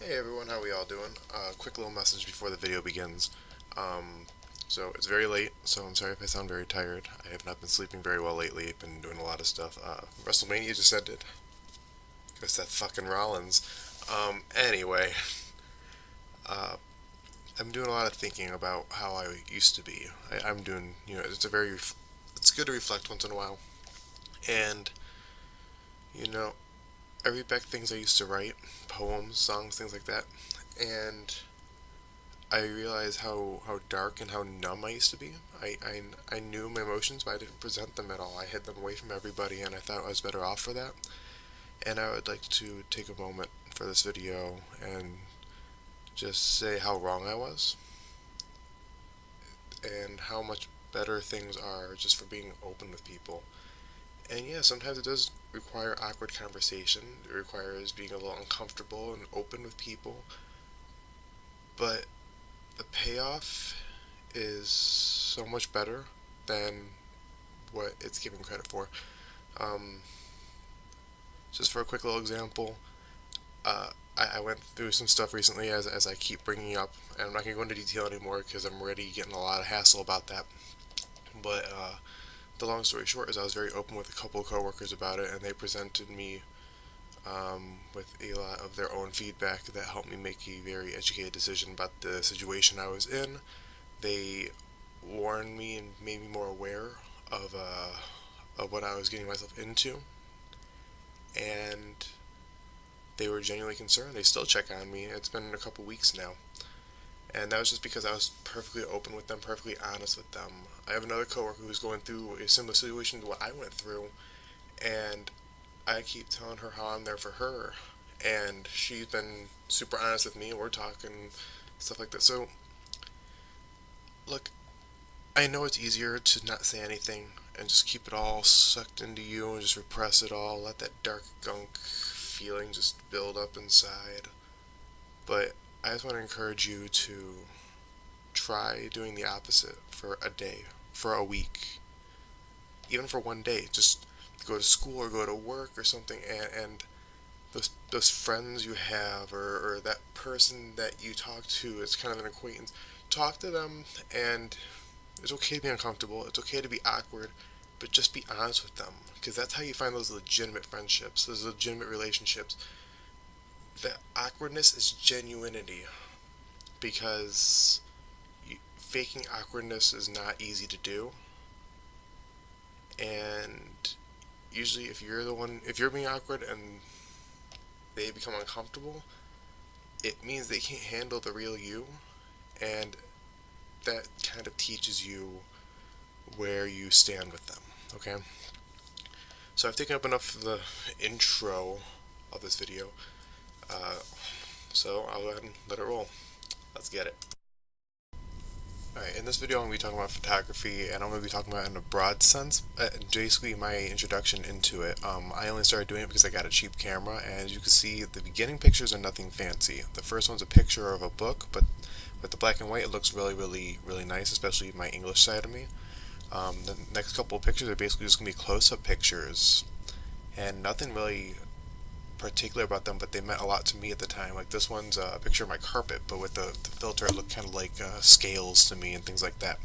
Hey everyone, how we all doing? Quick little message before the video begins. Um, so it's very late, so I'm sorry if I sound very tired. I have not been sleeping very well lately. I've been doing a lot of stuff. WrestleMania just ended. It's that fucking Rollins. Anyway, uh, I'm doing a lot of thinking about how I used to be. I'm doing, it's good to reflect once in a while. And, you know, I read back things I used to write, poems, songs, things like that. And I realized how dark and how numb I used to be. I knew my emotions, but I didn't present them at all. I hid them away from everybody, and I thought I was better off for that. And I would like to take a moment for this video and just say how wrong I was, and how much better things are just for being open with people. And yeah, sometimes it does require awkward conversation. It requires being a little uncomfortable and open with people, but the payoff is so much better than what it's given credit for. Um, just for a quick little example, I went through some stuff recently as I keep bringing up, and I'm not going to go into detail anymore because I'm already getting a lot of hassle about that. But the long story short is I was very open with a couple of coworkers about it, and they presented me with a lot of their own feedback that helped me make a very educated decision about the situation I was in. They warned me and made me more aware of what I was getting myself into, and they were genuinely concerned. They still check on me. It's been a couple weeks now, and that was just because I was perfectly open with them, perfectly honest with them. I have another coworker who's going through a similar situation to what I went through, and I keep telling her how I'm there for her, and she's been super honest with me. We're talking stuff like that. So, look, I know it's easier to not say anything and just keep it all sucked into you and just repress it all, let that dark gunk feeling just build up inside. But I just want to encourage you to try doing the opposite for a day, for a week, even for one day. Just go to school or go to work or something, and those friends you have, or that person that you talk to, it's kind of an acquaintance. Talk to them, and it's okay to be uncomfortable. It's okay to be awkward, but just be honest with them, because that's how you find those legitimate friendships, those legitimate relationships. The awkwardness is genuinity, because faking awkwardness is not easy to do, and usually if you're being awkward and they become uncomfortable, it means they can't handle the real you, and that kind of teaches you where you stand with them. Okay, so I've taken up enough of the intro of this video, uh, so I'll go ahead and let it roll. Let's get it. Alright, in this video I'm going to be talking about photography, and I'm going to be talking about it in a broad sense, basically my introduction into it. I only started doing it because I got a cheap camera, and as you can see, the beginning pictures are nothing fancy. The first one's a picture of a book, but with the black and white it looks really nice, especially my English side of me. The next couple of pictures are basically just going to be close-up pictures, and nothing really particular about them, but they meant a lot to me at the time. Like this one's a picture of my carpet, but with the filter, it looked kind of like scales to me and things like that.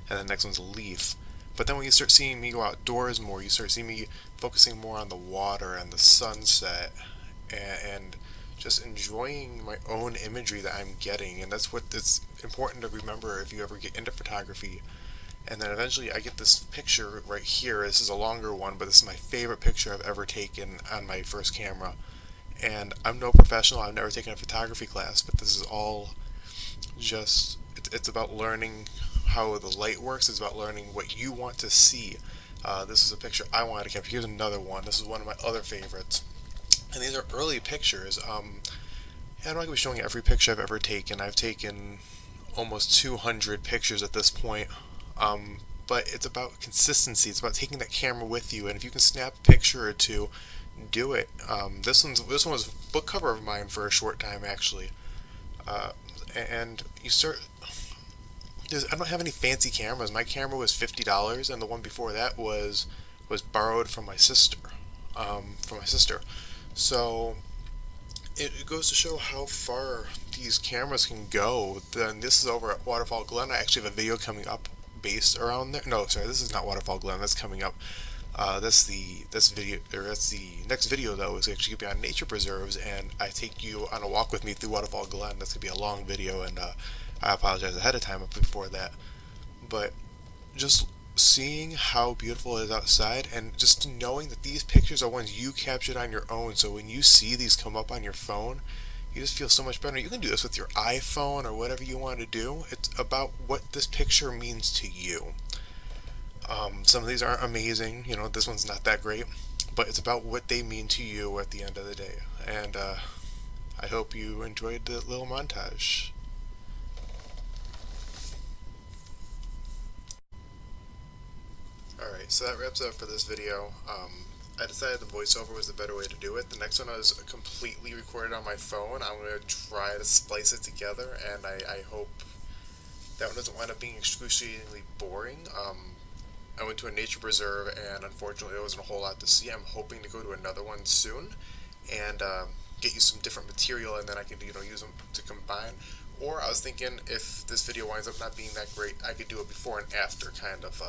And the next one's a leaf. But then when you start seeing me go outdoors more, you start seeing me focusing more on the water and the sunset, and just enjoying my own imagery that I'm getting. And that's what it's important to remember if you ever get into photography. And then eventually I get this picture right here. This is a longer one, but this is my favorite picture I've ever taken on my first camera. And I'm no professional, I've never taken a photography class, but this is all just, it's about learning how the light works. It's about learning what you want to see. This is a picture I wanted to capture. Here's another one. This is one of my other favorites. And these are early pictures. I'm not going to be showing every picture I've ever taken. I've taken almost 200 pictures at this point. Um, but it's about consistency. It's about taking that camera with you, and if you can snap a picture or two, do it. This one was a book cover of mine for a short time actually, uh, and you start. I don't have any fancy cameras. My camera was $50, and the one before that was borrowed from my sister. So it goes to show how far these cameras can go. Then this is over at Waterfall Glen. I actually have a video coming up based around there. No, sorry, this is not Waterfall Glen. That's coming up. That's the next video though is actually gonna be on nature preserves, and I take you on a walk with me through Waterfall Glen. That's gonna be a long video, and I apologize ahead of time before that. But just seeing how beautiful it is outside, and just knowing that these pictures are ones you captured on your own, so when you see these come up on your phone, you just feel so much better. You can do this with your iPhone or whatever you want to do. It's about what this picture means to you. Some of these aren't amazing, this one's not that great, but it's about what they mean to you at the end of the day. And I hope you enjoyed the little montage. Alright, so that wraps up for this video. I decided the voiceover was the better way to do it. The next one was completely recorded on my phone. I'm going to try to splice it together, and I hope that one doesn't wind up being excruciatingly boring. I went to a nature preserve, and unfortunately there wasn't a whole lot to see. I'm hoping to go to another one soon, and get you some different material, and then I can use them to combine. Or I was thinking, if this video winds up not being that great, I could do a before and after kind of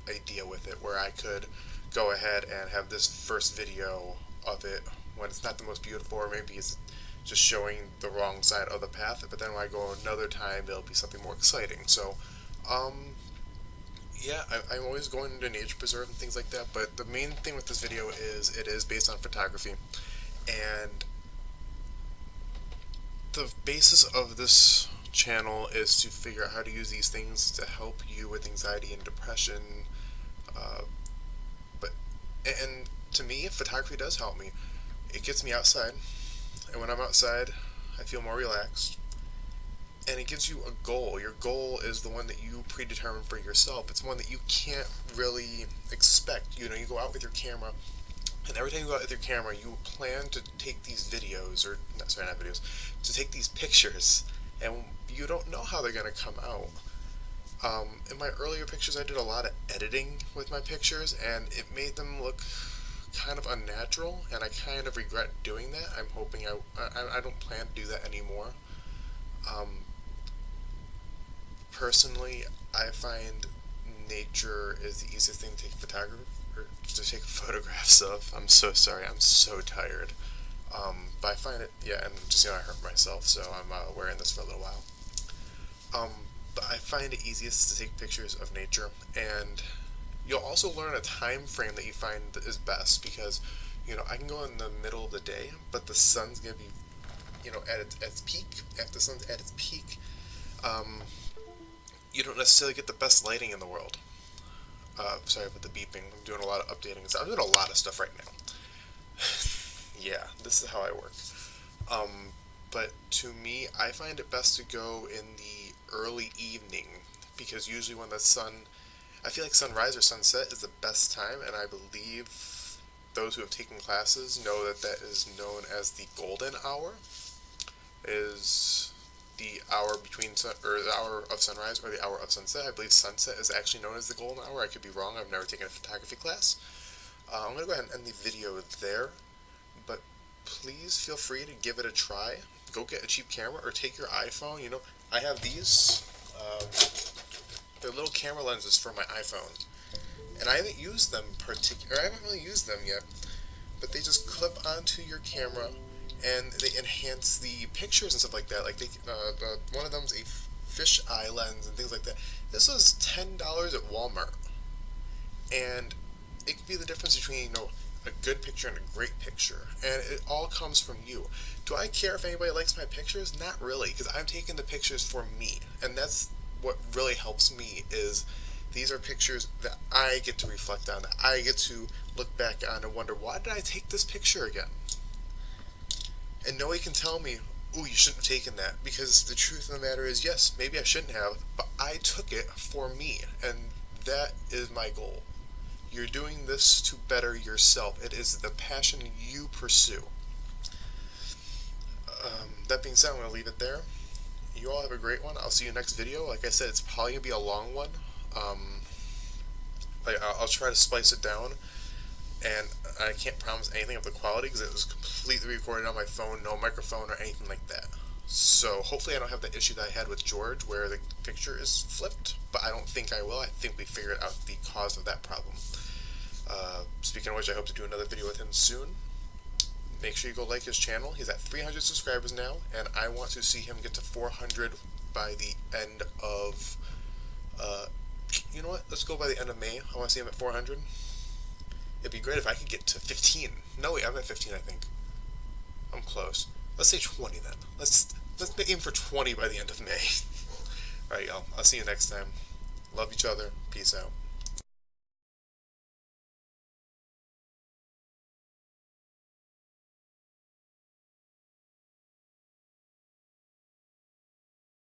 idea with it, where I could go ahead and have this first video of it when it's not the most beautiful, or maybe it's just showing the wrong side of the path, but then when I go another time it'll be something more exciting. So yeah, I'm always going into nature preserve and things like that, but the main thing with this video is it is based on photography, and the basis of this channel is to figure out how to use these things to help you with anxiety and depression. Uh, but and to me, photography does help me. It gets me outside, and when I'm outside, I feel more relaxed. And it gives you a goal. Your goal is the one that you predetermine for yourself. It's one that you can't really expect. You go out with your camera, and every time you go out with your camera, you plan to take these videos, or not videos, to take these pictures, and you don't know how they're gonna come out. In my earlier pictures, I did a lot of editing with my pictures, and it made them look kind of unnatural, and I kind of regret doing that. I'm hoping I don't plan to do that anymore. Um, Personally, I find nature is the easiest thing to take photographs of. I'm so sorry. I'm so tired. But I find it, yeah, and just I hurt myself, so I'm wearing this for a little while. But I find it easiest to take pictures of nature, and you'll also learn a time frame that you find that is best, because I can go in the middle of the day, but the sun's gonna be at its peak. If the sun's at its peak, you don't necessarily get the best lighting in the world. Sorry about the beeping. I'm doing a lot of updating. I'm doing a lot of stuff right now. Yeah, this is how I work. But to me, I find it best to go in the early evening, because usually when I feel like sunrise or sunset is the best time, and I believe those who have taken classes know that that is known as the golden hour. Is the hour or the hour of sunrise or the hour of sunset. I believe sunset is actually known as the golden hour. I could be wrong. I've never taken a photography class. I'm going to go ahead and end the video there, but please feel free to give it a try. Go get a cheap camera or take your iPhone. I have these. They're little camera lenses for my iPhone, and I haven't used them I haven't really used them yet, but they just clip onto your camera, and they enhance the pictures and stuff like that. Like one of them's a fish eye lens and things like that. This was $10 at Walmart, and it could be the difference between a good picture and a great picture, and it all comes from you. Do I care if anybody likes my pictures? Not really, because I'm taking the pictures for me, and that's what really helps me. Is these are pictures that I get to reflect on, that I get to look back on and wonder, why did I take this picture again? And nobody can tell me, ooh, you shouldn't have taken that, because the truth of the matter is, yes, maybe I shouldn't have, but I took it for me, and that is my goal. You're doing this to better yourself. It is the passion you pursue. That being said, I'm going to leave it there. You all have a great one. I'll see you next video. Like I said, it's probably going to be a long one. I'll try to splice it down, and I can't promise anything of the quality because it was completely recorded on my phone, no microphone or anything like that. So hopefully I don't have the issue that I had with George where the picture is flipped, but I don't think I will. I think we figured out the cause of that problem. Speaking of which, I hope to do another video with him soon. Make sure you go like his channel. He's at 300 subscribers now, and I want to see him get to 400 by the end of, you know what? Let's go by the end of May. I want to see him at 400. It'd be great if I could get to 15. No, wait, I'm at 15, I think. I'm close. Let's say 20 then. Let's aim for 20 by the end of May. Alright, y'all. I'll see you next time. Love each other. Peace out.